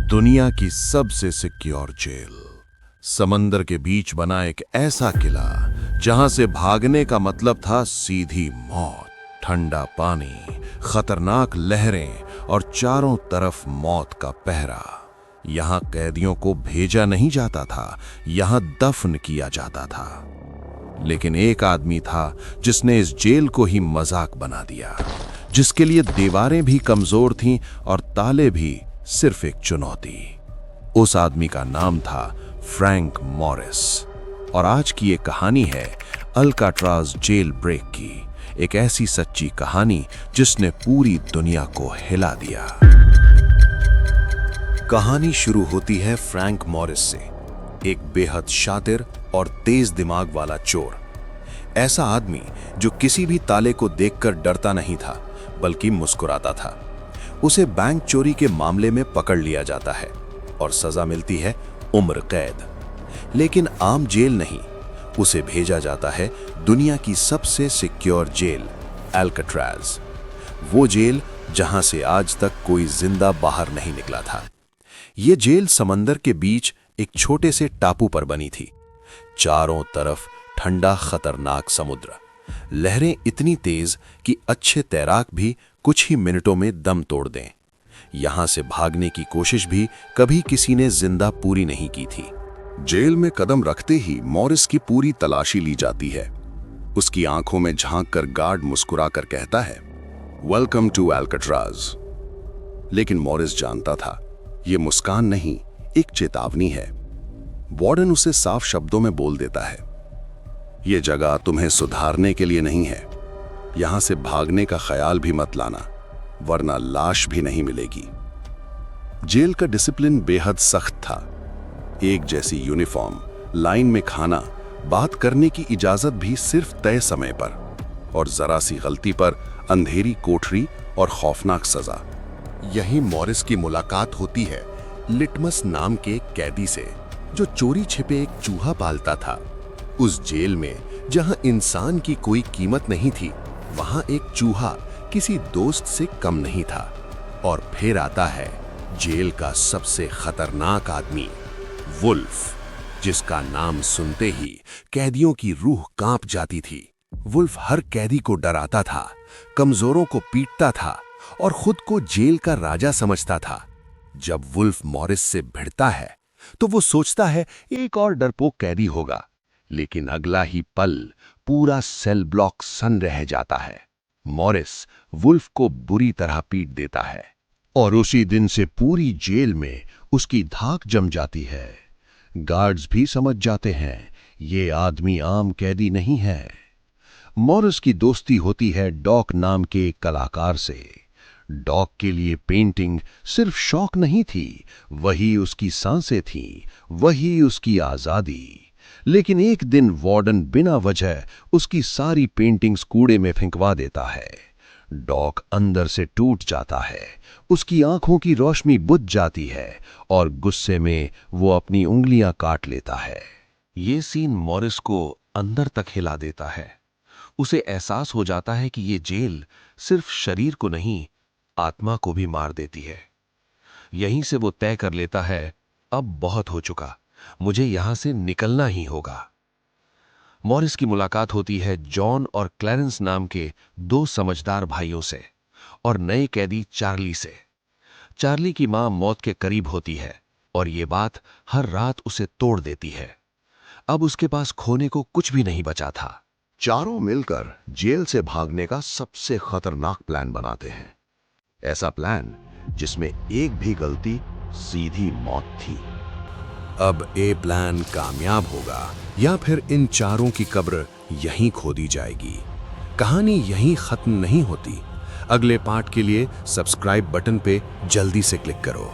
दुनिया की सबसे सिक्योर जेल, समंदर के बीच बना एक ऐसा किला जहां से भागने का मतलब था सीधी मौत। ठंडा पानी, खतरनाक लहरें और चारों तरफ मौत का पहरा। यहां कैदियों को भेजा नहीं जाता था, यहां दफन किया जाता था। लेकिन एक आदमी था जिसने इस जेल को ही मजाक बना दिया, जिसके लिए दीवारें भी कमजोर थीं और ताले भी सिर्फ एक चुनौती। उस आदमी का नाम था फ्रैंक मॉरिस। और आज की ये कहानी है अल्काट्राज जेल ब्रेक की, एक ऐसी सच्ची कहानी जिसने पूरी दुनिया को हिला दिया। कहानी शुरू होती है फ्रैंक मॉरिस से, एक बेहद शातिर और तेज दिमाग वाला चोर। ऐसा आदमी जो किसी भी ताले को देखकर डरता नहीं था, बल्कि मुस्कुराता था। उसे बैंक चोरी के मामले में पकड़ लिया जाता है और सजा मिलती है उम्र कैद। लेकिन आम जेल नहीं, उसे भेजा जाता है दुनिया की सबसे सिक्योर जेल, अल्काट्राज। वो जेल जहां से आज तक कोई जिंदा बाहर नहीं निकला था। ये जेल समंदर के बीच एक छोटे से टापू पर बनी थी। चारों तरफ ठंडा खतरनाक समुद्र, लहरें इतनी तेज कि अच्छे तैराक भी कुछ ही मिनटों में दम तोड़ दें। यहां से भागने की कोशिश भी कभी किसी ने जिंदा पूरी नहीं की थी। जेल में कदम रखते ही मॉरिस की पूरी तलाशी ली जाती है। उसकी आंखों में झांककर गार्ड मुस्कुराकर कहता है, वेलकम टू अल्काट्राज। लेकिन मॉरिस जानता था यह मुस्कान नहीं, एक चेतावनी है। वार्डन उसे साफ शब्दों में बोल देता है, यह जगह तुम्हें सुधारने के लिए नहीं है। यहां से भागने का ख्याल भी मत लाना, वरना लाश भी नहीं मिलेगी। जेल का डिसिप्लिन बेहद सख्त था। एक जैसी यूनिफॉर्म, लाइन में खाना, बात करने की इजाजत भी सिर्फ तय समय पर, और जरा सी गलती पर अंधेरी कोठरी और खौफनाक सजा। यही मॉरिस की मुलाकात होती है लिटमस नाम के एक कैदी से, जो चोरी छिपे एक चूहा पालता था। उस जेल में जहां इंसान की कोई कीमत नहीं थी, वहां एक चूहा किसी दोस्त से कम नहीं था। और फिर आता है जेल का सबसे खतरनाक आदमी, वुल्फ, जिसका नाम सुनते ही कैदियों की रूह कांप जाती थी। वुल्फ हर कैदी को डराता था, कमजोरों को पीटता था और खुद को जेल का राजा समझता था। जब वुल्फ मॉरिस से भिड़ता है तो वो सोचता है एक और डरपोक कैदी होगा, लेकिन अगला ही पल पूरा सेल ब्लॉक सन रह जाता है। मॉरिस वुल्फ को बुरी तरह पीट देता है और उसी दिन से पूरी जेल में उसकी धाक जम जाती है। गार्ड्स भी समझ जाते हैं ये आदमी आम कैदी नहीं है। मॉरिस की दोस्ती होती है डॉक नाम के एक कलाकार से। डॉक के लिए पेंटिंग सिर्फ शौक नहीं थी, वही उसकी सांसें थीं, वही उसकी आजादी। लेकिन एक दिन वार्डन बिना वजह उसकी सारी पेंटिंग्स कूड़े में फेंकवा देता है। डॉक अंदर से टूट जाता है, उसकी आंखों की रोशनी बुझ जाती है और गुस्से में वो अपनी उंगलियां काट लेता है। ये सीन मॉरिस को अंदर तक हिला देता है। उसे एहसास हो जाता है कि ये जेल सिर्फ शरीर को नहीं, आत्मा को भी मार देती है। यहीं से वो तय कर लेता है, अब बहुत हो चुका, मुझे यहां से निकलना ही होगा। मॉरिस की मुलाकात होती है जॉन और क्लैरेंस नाम के दो समझदार भाइयों से और नए कैदी चार्ली से। चार्ली की मां मौत के करीब होती है और ये बात हर रात उसे तोड़ देती है। अब उसके पास खोने को कुछ भी नहीं बचा था। चारों मिलकर जेल से भागने का सबसे खतरनाक प्लान बनाते हैं। ऐसा प्लान जिसमें एक भी गलती सीधी मौत थी। अब ए प्लान कामयाब होगा या फिर इन चारों की कब्र यहीं खोदी जाएगी। कहानी यहीं खत्म नहीं होती। अगले पार्ट के लिए सब्सक्राइब बटन पे जल्दी से क्लिक करो।